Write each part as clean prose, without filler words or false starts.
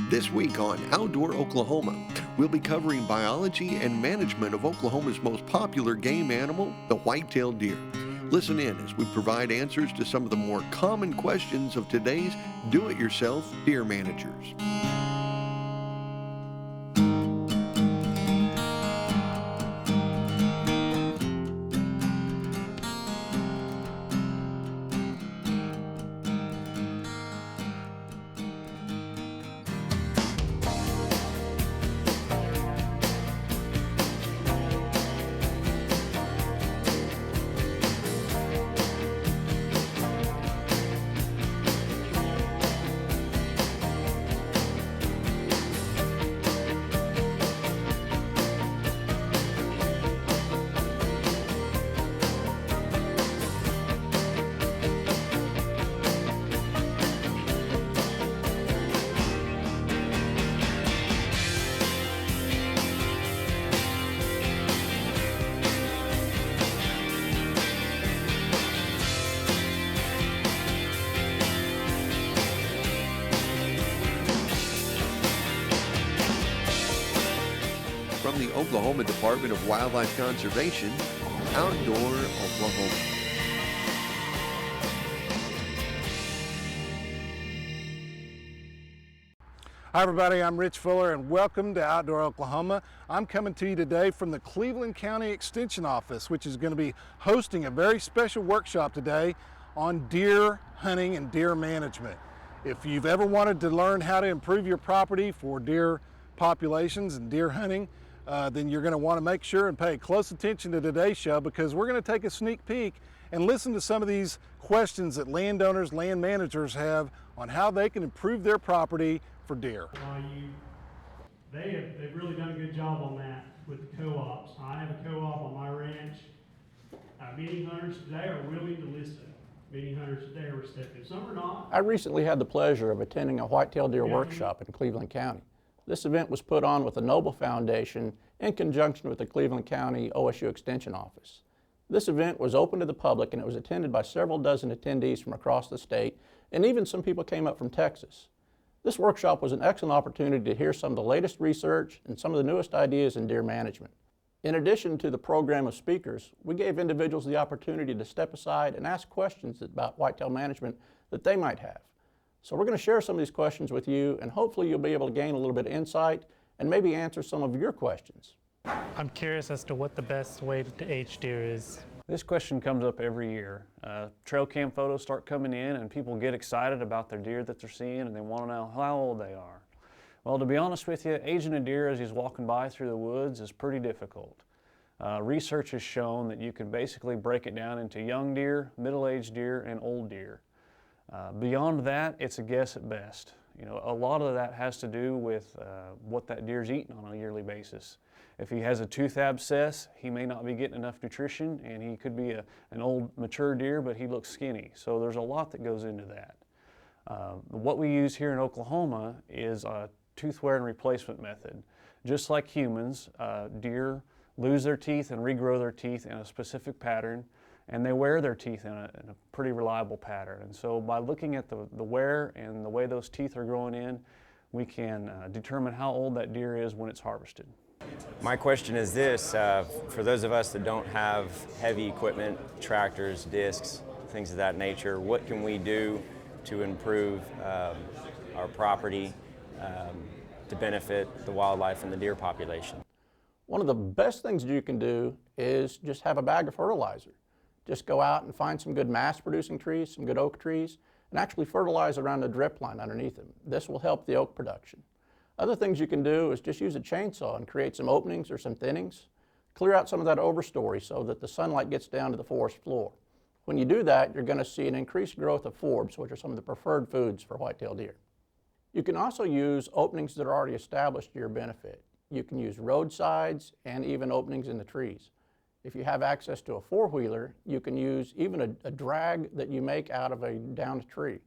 This week on Outdoor Oklahoma, we'll be covering biology and management of Oklahoma's most popular game animal, the white-tailed deer. Listen in as we provide answers to some of the more common questions of today's do-it-yourself deer managers. From the Oklahoma Department of Wildlife Conservation, Outdoor Oklahoma. Hi everybody, I'm Rich Fuller and welcome to Outdoor Oklahoma. I'm coming to you today from the Cleveland County Extension Office, which is going to be hosting a very special workshop today on deer hunting and deer management. If you've ever wanted to learn how to improve your property for deer populations and deer hunting, then you're going to want to make sure and pay close attention to today's show, because we're going to take a sneak peek and listen to some of these questions that landowners, land managers have on how they can improve their property for deer. They've really done a good job on that with the co-ops. I have a co-op on my ranch. Many hunters today are willing to listen. Many hunters today are receptive. Some are not. I recently had the pleasure of attending a white-tailed deer workshop in Cleveland County. This event was put on with the Noble Foundation in conjunction with the Cleveland County OSU Extension Office. This event was open to the public and it was attended by several dozen attendees from across the state, and even some people came up from Texas. This workshop was an excellent opportunity to hear some of the latest research and some of the newest ideas in deer management. In addition to the program of speakers, we gave individuals the opportunity to step aside and ask questions about whitetail management that they might have. So we're going to share some of these questions with you, and hopefully you'll be able to gain a little bit of insight and maybe answer some of your questions. I'm curious as to what the best way to age deer is. This question comes up every year. Trail cam photos start coming in and people get excited about their deer that they're seeing and they want to know how old they are. Well, to be honest with you, aging a deer as he's walking by through the woods is pretty difficult. Research has shown that you can basically break it down into young deer, middle-aged deer, and old deer. Beyond that, it's a guess at best. You know, a lot of that has to do with what that deer's eating on a yearly basis. If he has a tooth abscess, he may not be getting enough nutrition, and he could be an old mature deer, but he looks skinny. So there's a lot that goes into that. What we use here in Oklahoma is a tooth wear and replacement method. Just like humans, deer lose their teeth and regrow their teeth in a specific pattern, and they wear their teeth in a pretty reliable pattern. And so by looking at the wear and the way those teeth are growing in, we can determine how old that deer is when it's harvested. My question is this, for those of us that don't have heavy equipment, tractors, discs, things of that nature, what can we do to improve our property to benefit the wildlife and the deer population? One of the best things you can do is just have a bag of fertilizer. Just go out and find some good mass-producing trees, some good oak trees, and actually fertilize around the drip line underneath them. This will help the oak production. Other things you can do is just use a chainsaw and create some openings or some thinnings. Clear out some of that overstory so that the sunlight gets down to the forest floor. When you do that, you're going to see an increased growth of forbs, which are some of the preferred foods for white-tailed deer. You can also use openings that are already established to your benefit. You can use roadsides and even openings in the trees. If you have access to a four-wheeler, you can use even a drag that you make out of a downed tree.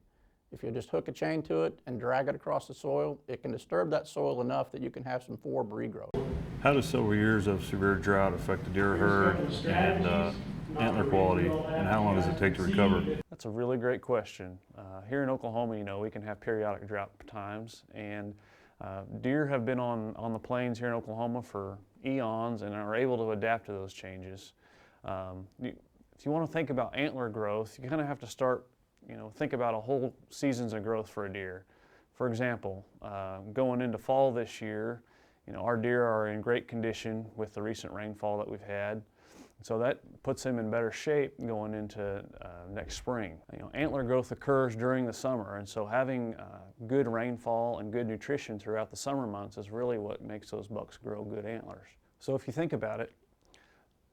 If you just hook a chain to it and drag it across the soil, it can disturb that soil enough that you can have some forb regrowth. How does several years of severe drought affect the deer herd and antler quality, and how long does it take to recover? That's a really great question. Here in Oklahoma, you know, we can have periodic drought times, and Deer have been on the plains here in Oklahoma for eons and are able to adapt to those changes. If you want to think about antler growth, you kind of have to start, think about a whole seasons of growth for a deer. For example, going into fall this year, our deer are in great condition with the recent rainfall that we've had. So that puts them in better shape going into next spring. Antler growth occurs during the summer, and so having good rainfall and good nutrition throughout the summer months is really what makes those bucks grow good antlers. So if you think about it,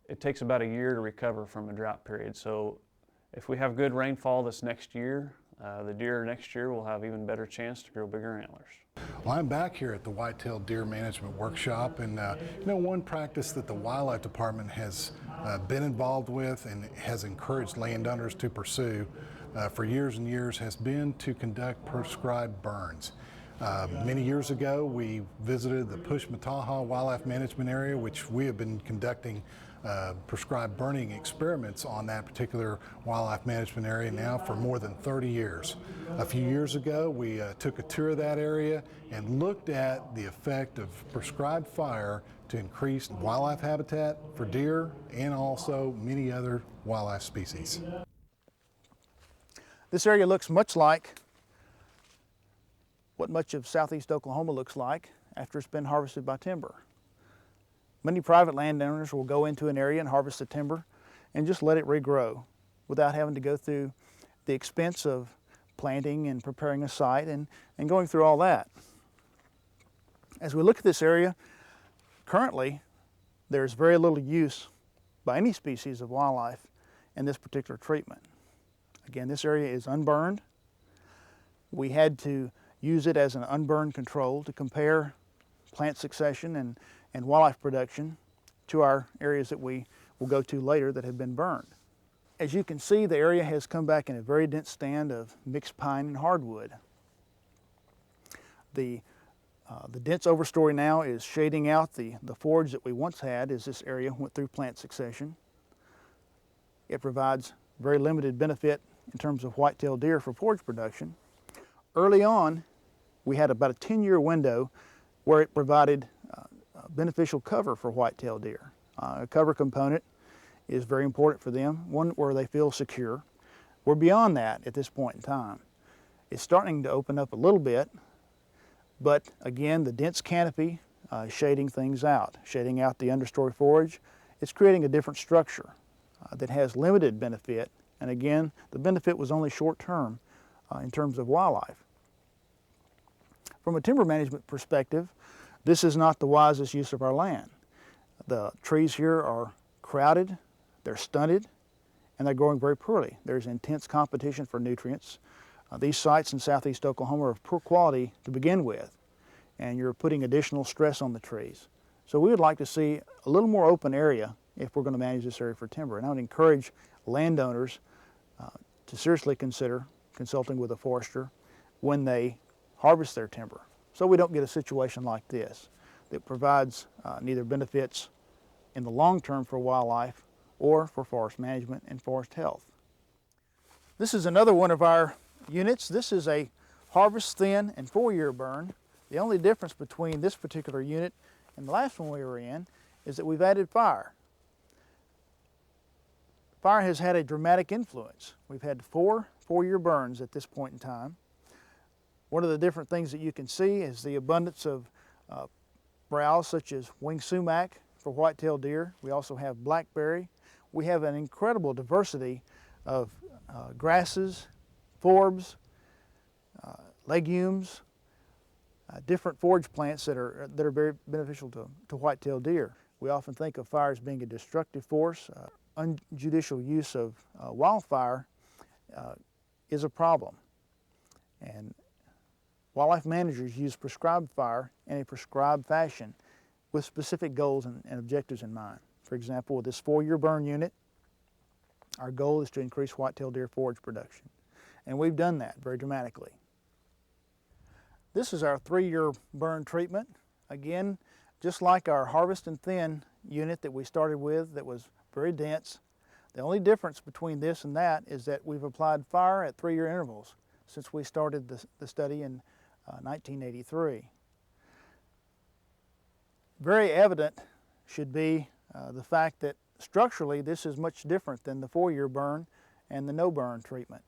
it takes about a year to recover from a drought period. So if we have good rainfall this next year, the deer next year will have even better chance to grow bigger antlers. Well, I'm back here at the White-tailed Deer Management Workshop, and one practice that the Wildlife Department has been involved with and has encouraged landowners to pursue for years and years has been to conduct prescribed burns. Many years ago, we visited the Pushmataha Wildlife Management Area, which we have been conducting prescribed burning experiments on that particular wildlife management area now for more than 30 years. A few years ago, we took a tour of that area and looked at the effect of prescribed fire to increase wildlife habitat for deer and also many other wildlife species. This area looks much like what much of southeast Oklahoma looks like after it's been harvested by timber. Many private landowners will go into an area and harvest the timber and just let it regrow without having to go through the expense of planting and preparing a site and going through all that. As we look at this area, currently there's very little use by any species of wildlife in this particular treatment. Again, this area is unburned. We had to use it as an unburned control to compare plant succession and wildlife production to our areas that we will go to later that have been burned. As you can see, the area has come back in a very dense stand of mixed pine and hardwood. The dense overstory now is shading out the forage that we once had as this area went through plant succession. It provides very limited benefit in terms of white-tailed deer for forage production. Early on, we had about a 10-year window where it provided beneficial cover for white-tailed deer. A cover component is very important for them, one where they feel secure. We're beyond that at this point in time. It's starting to open up a little bit, but again, the dense canopy shading things out, shading out the understory forage. It's creating a different structure that has limited benefit, and again, the benefit was only short-term in terms of wildlife. From a timber management perspective, this is not the wisest use of our land. The trees here are crowded, they're stunted, and they're growing very poorly. There's intense competition for nutrients. These sites in southeast Oklahoma are of poor quality to begin with, and you're putting additional stress on the trees. So we would like to see a little more open area if we're going to manage this area for timber. And I would encourage landowners to seriously consider consulting with a forester when they harvest their timber, so we don't get a situation like this that provides neither benefits in the long term for wildlife or for forest management and forest health. This is another one of our units. This is a harvest thin and 4-year burn. The only difference between this particular unit and the last one we were in is that we've added fire. Fire has had a dramatic influence. We've had 4-year burns at this point in time. One of the different things that you can see is the abundance of browse such as winged sumac for white-tailed deer. We also have blackberry. We have an incredible diversity of grasses, forbs, legumes, different forage plants that are very beneficial to white-tailed deer. We often think of fire as being a destructive force. Unjudicial use of wildfire is a problem. And wildlife managers use prescribed fire in a prescribed fashion with specific goals and objectives in mind. For example, with this 4-year burn unit, our goal is to increase white-tailed deer forage production. And we've done that very dramatically. This is our 3-year burn treatment. Again, just like our harvest and thin unit that we started with that was very dense, the only difference between this and that is that we've applied fire at 3-year intervals since we started the study in 1983. Very evident should be the fact that structurally this is much different than the 4-year burn and the no burn treatment.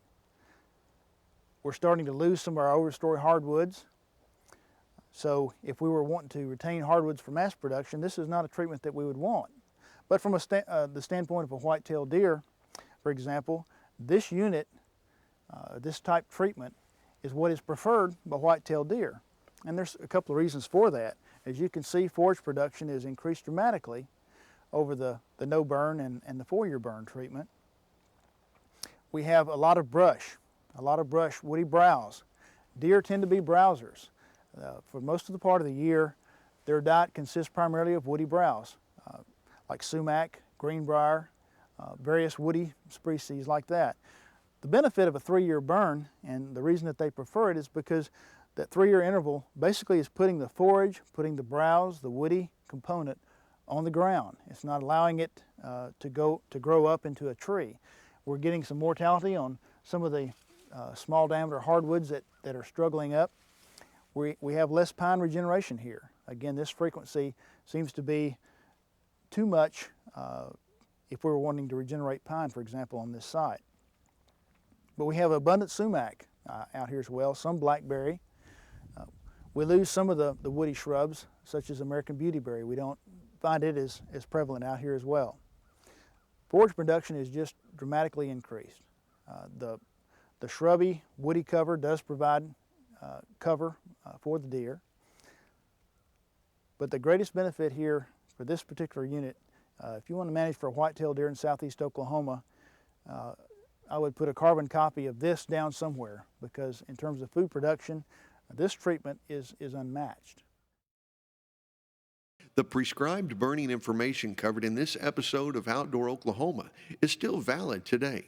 We're starting to lose some of our overstory hardwoods. So if we were wanting to retain hardwoods for mass production, this is not a treatment that we would want. But from the standpoint of a white-tailed deer, for example, this unit, this type treatment is what is preferred by white-tailed deer. And there's a couple of reasons for that. As you can see, forage production is increased dramatically over the no burn and the 4-year burn treatment. We have a lot of brush, woody browse. Deer tend to be browsers. For most of the part of the year, their diet consists primarily of woody browse, like sumac, greenbrier, various woody species like that. The benefit of a 3-year burn, and the reason that they prefer it, is because that 3-year interval basically is putting the forage, putting the browse, the woody component on the ground. It's not allowing it to grow up into a tree. We're getting some mortality on some of the small diameter hardwoods that are struggling up. We have less pine regeneration here. Again, this frequency seems to be too much if we were wanting to regenerate pine, for example, on this site. But we have abundant sumac out here as well, some blackberry. We lose some of the woody shrubs, such as American beautyberry. We don't find it as prevalent out here as well. Forage production is just dramatically increased. The shrubby woody cover does provide cover for the deer. But the greatest benefit here for this particular unit, if you want to manage for a white-tailed deer in southeast Oklahoma, I would put a carbon copy of this down somewhere, because in terms of food production, this treatment is unmatched. The prescribed burning information covered in this episode of Outdoor Oklahoma is still valid today.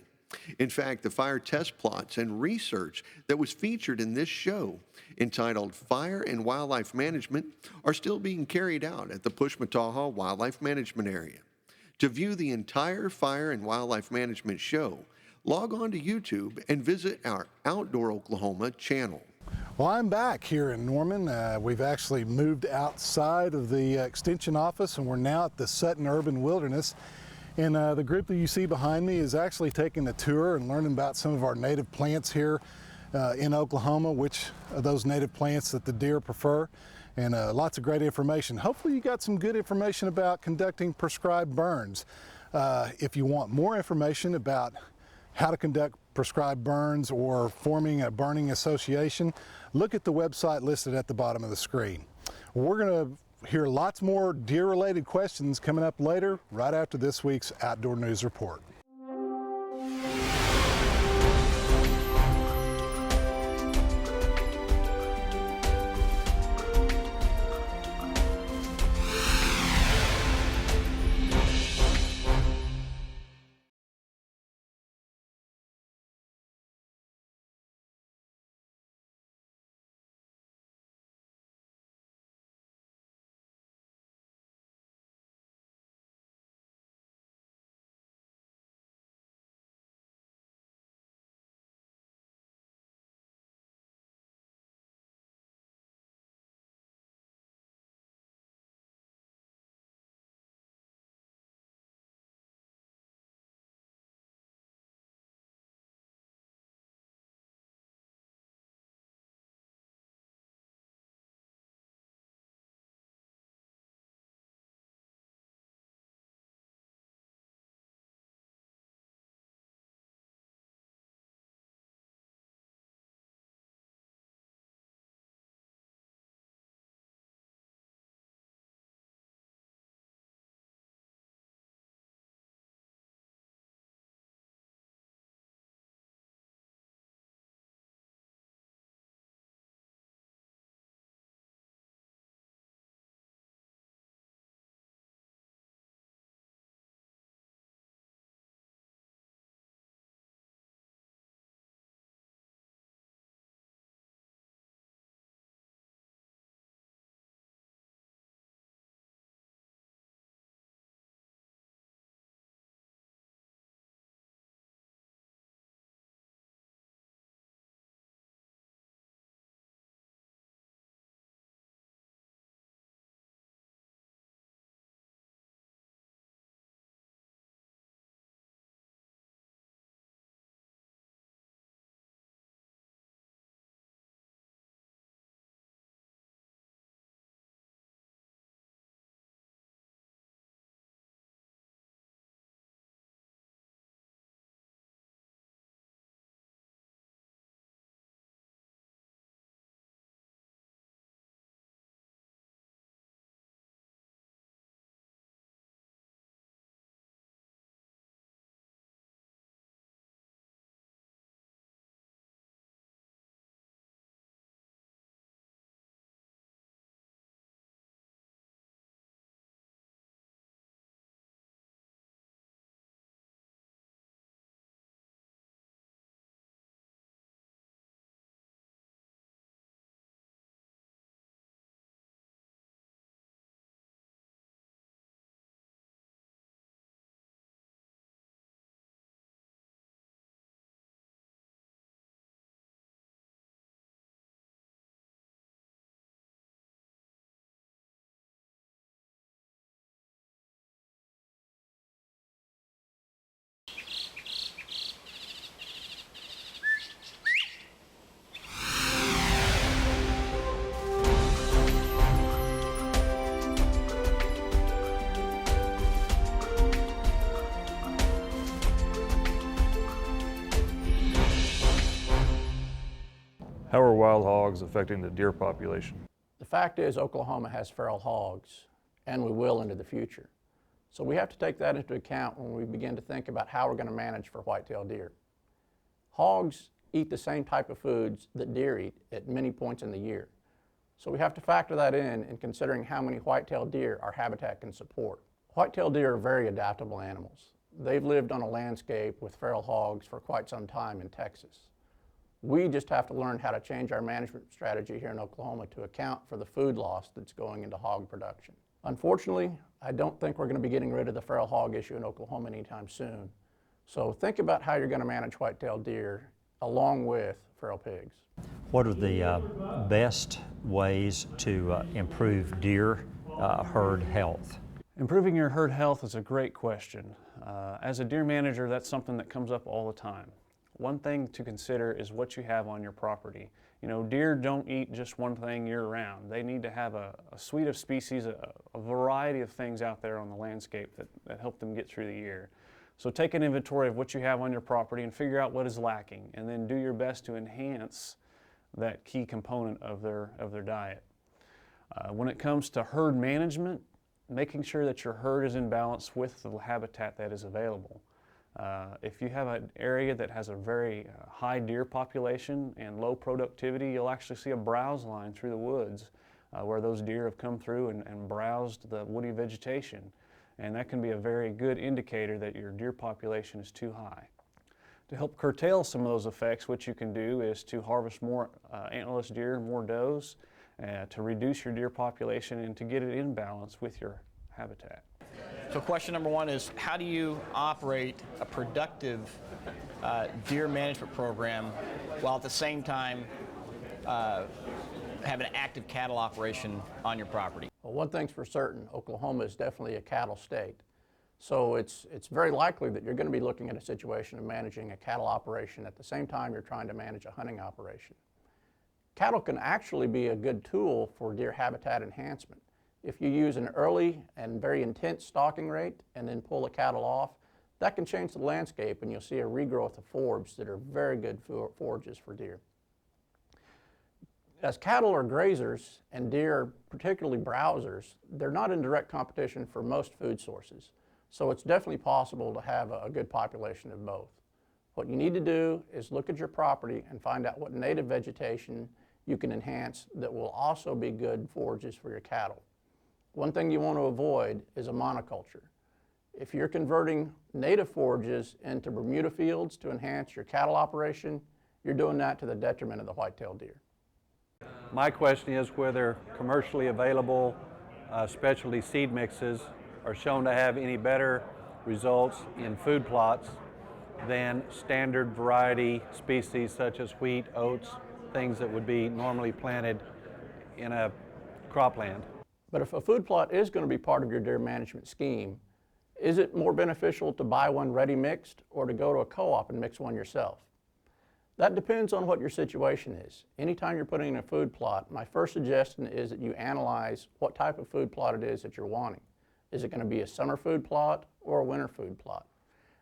In fact, the fire test plots and research that was featured in this show, entitled Fire and Wildlife Management, are still being carried out at the Pushmataha Wildlife Management Area. To view the entire Fire and Wildlife Management show, log on to YouTube and visit our Outdoor Oklahoma channel. Well, I'm back here in Norman. We've actually moved outside of the Extension office, and we're now at the Sutton Urban Wilderness. And the group that you see behind me is actually taking a tour and learning about some of our native plants here in Oklahoma, which of those native plants that the deer prefer, and lots of great information. Hopefully you got some good information about conducting prescribed burns. If you want more information about how to conduct prescribed burns or forming a burning association, look at the website listed at the bottom of the screen. We're going to hear lots more deer-related questions coming up later, right after this week's Outdoor News Report. wild hogs affecting the deer population? The fact is Oklahoma has feral hogs, and we will into the future. So we have to take that into account when we begin to think about how we're going to manage for white-tailed deer. Hogs eat the same type of foods that deer eat at many points in the year. So we have to factor that in considering how many white-tailed deer our habitat can support. White-tailed deer are very adaptable animals. They've lived on a landscape with feral hogs for quite some time in Texas. We just have to learn how to change our management strategy here in Oklahoma to account for the food loss that's going into hog production. Unfortunately, I don't think we're going to be getting rid of the feral hog issue in Oklahoma anytime soon. So think about how you're going to manage white-tailed deer along with feral pigs. What are the best ways to improve deer herd health? Improving your herd health is a great question. As a deer manager, that's something that comes up all the time. One thing to consider is what you have on your property. You know, deer don't eat just one thing year-round. They need to have a suite of species, a variety of things out there on the landscape that help them get through the year. So take an inventory of what you have on your property and figure out what is lacking, and then do your best to enhance that key component of their diet. When it comes to herd management, making sure that your herd is in balance with the habitat that is available. If you have an area that has a very high deer population and low productivity, you'll actually see a browse line through the woods where those deer have come through and browsed the woody vegetation. And that can be a very good indicator that your deer population is too high. To help curtail some of those effects, what you can do is to harvest more antlerless deer, more does, to reduce your deer population and to get it in balance with your habitat. So question number one is, how do you operate a productive deer management program while at the same time have an active cattle operation on your property? Well, one thing's for certain, Oklahoma is definitely a cattle state. So it's very likely that you're going to be looking at a situation of managing a cattle operation at the same time you're trying to manage a hunting operation. Cattle can actually be a good tool for deer habitat enhancement. If you use an early and very intense stalking rate and then pull the cattle off, that can change the landscape and you'll see a regrowth of forbs that are very good forages for deer. As cattle are grazers and deer are particularly browsers, they're not in direct competition for most food sources. So it's definitely possible to have a good population of both. What you need to do is look at your property and find out what native vegetation you can enhance that will also be good forages for your cattle. One thing you want to avoid is a monoculture. If you're converting native forages into Bermuda fields to enhance your cattle operation, you're doing that to the detriment of the white-tailed deer. My question is whether commercially available specialty seed mixes are shown to have any better results in food plots than standard variety species such as wheat, oats, things that would be normally planted in a cropland. But if a food plot is going to be part of your deer management scheme, is it more beneficial to buy one ready mixed or to go to a co-op and mix one yourself? That depends on what your situation is. Anytime you're putting in a food plot, my first suggestion is that you analyze what type of food plot it is that you're wanting. Is it going to be a summer food plot or a winter food plot?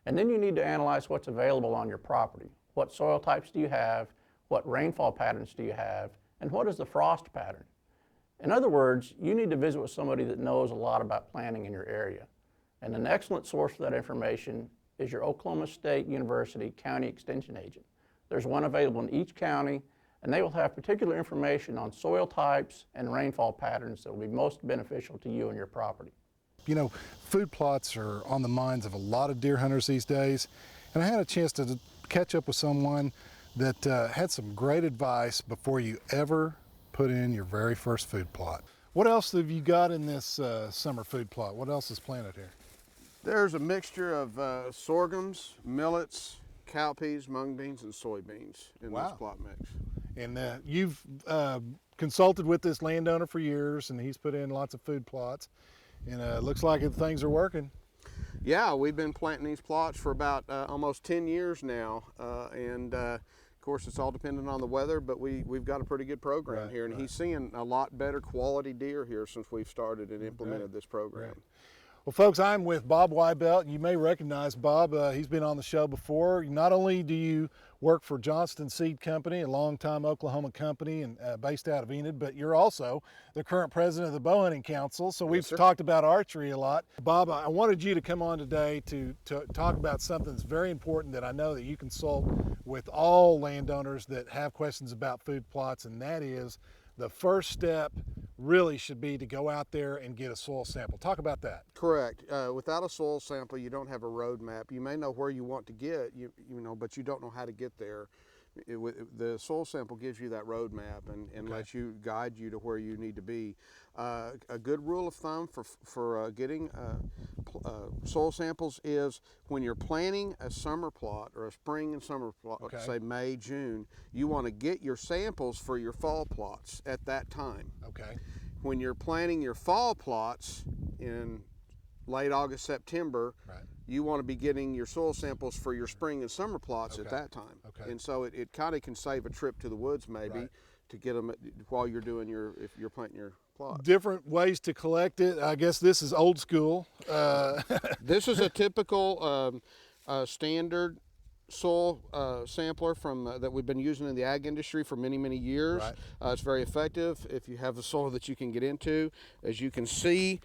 And then you need to analyze what's available on your property. What soil types do you have? What rainfall patterns do you have? And what is the frost pattern? In other words, you need to visit with somebody that knows a lot about planting in your area. And an excellent source for that information is your Oklahoma State University County Extension Agent. There's one available in each county, and they will have particular information on soil types and rainfall patterns that will be most beneficial to you and your property. You know, food plots are on the minds of a lot of deer hunters these days, and I had a chance to catch up with someone that had some great advice before you ever put in your very first food plot. What else have you got in this summer food plot? What else is planted here? There's a mixture of sorghums, millets, cowpeas, mung beans, and soybeans in this plot mix. And you've consulted with this landowner for years, and he's put in lots of food plots, and it looks like things are working. Yeah, we've been planting these plots for about almost 10 years now, and of course it's all dependent on the weather, but we've got a pretty good program here, and he's seeing a lot better quality deer here since we've started and implemented this program. Well, folks, I'm with Bob Wybelt. You may recognize Bob. He's been on the show before. Not only do you work for Johnston Seed Company, a longtime Oklahoma company and based out of Enid, but you're also the current president of the Bow Hunting Council. So we've talked about archery a lot. Bob, I wanted you to come on today to talk about something that's very important that I know that you consult with all landowners that have questions about food plots, and that is the first step really should be to go out there and get a soil sample. Talk about that. Correct. Without a soil sample, you don't have a road map. You may know where you want to get, but you don't know how to get there. The soil sample gives you that road map and lets you guide you to where you need to be. A good rule of thumb for getting soil samples is when you're planting a summer plot or a spring and summer plot, say May, June, you want to get your samples for your fall plots at that time. Okay. When you're planting your fall plots in late August, September, you want to be getting your soil samples for your spring and summer plots at that time. And so it kind of can save a trip to the woods maybe to get them while you're doing if you're planting your plots. Different ways to collect it. I guess this is old school. This is a typical standard soil sampler that we've been using in the ag industry for many, many years. It's very effective if you have a soil that you can get into. As you can see,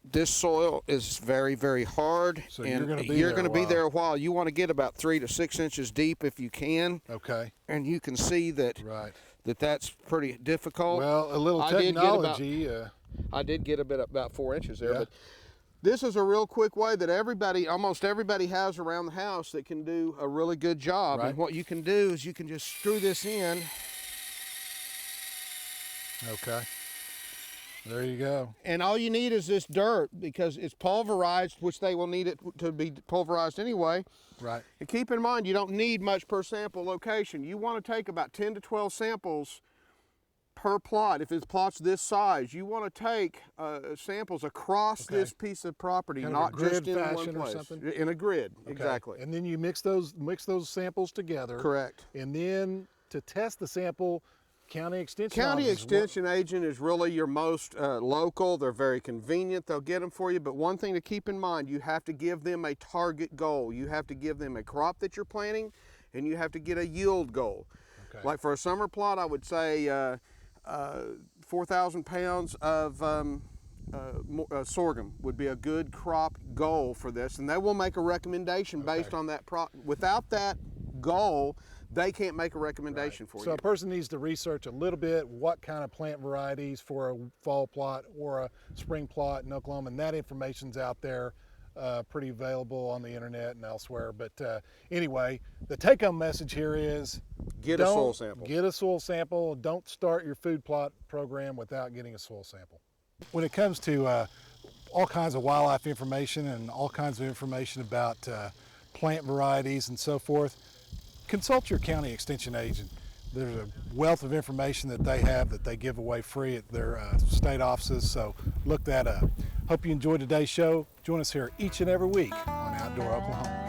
this soil is very, very hard, so and you're going to be there a while. You want to get about 3 to 6 inches deep if you can. Okay. And you can see that that's pretty difficult. Well, a little technology. I did get about 4 inches there, but this is a real quick way that almost everybody has around the house that can do a really good job. And what you can do is you can just screw this in. Okay. There you go. And all you need is this dirt because it's pulverized, which they will need it to be pulverized anyway. Right. And keep in mind, you don't need much per sample location. You want to take about 10 to 12 samples per plot. If it's plots this size, you want to take samples across this piece of property, not just in one place. Or something? In a grid, exactly. And then you mix those samples together. Correct. And then to test the sample, County Extension Agent is really your most local. They're very convenient. They'll get them for you. But one thing to keep in mind, you have to give them a target goal. You have to give them a crop that you're planting, and you have to get a yield goal. Okay. Like for a summer plot, I would say 4,000 pounds of sorghum would be a good crop goal for this, and they will make a recommendation based on that. Without that goal, they can't make a recommendation for you. So a person needs to research a little bit what kind of plant varieties for a fall plot or a spring plot in Oklahoma, and that information's out there, pretty available on the internet and elsewhere. But anyway, the take-home message here is get a soil sample. Get a soil sample. Don't start your food plot program without getting a soil sample. When it comes to all kinds of wildlife information and all kinds of information about plant varieties and so forth, consult your county extension agent. There's a wealth of information that they have that they give away free at their state offices, so look that up. Hope you enjoyed today's show. Join us here each and every week on Outdoor Oklahoma.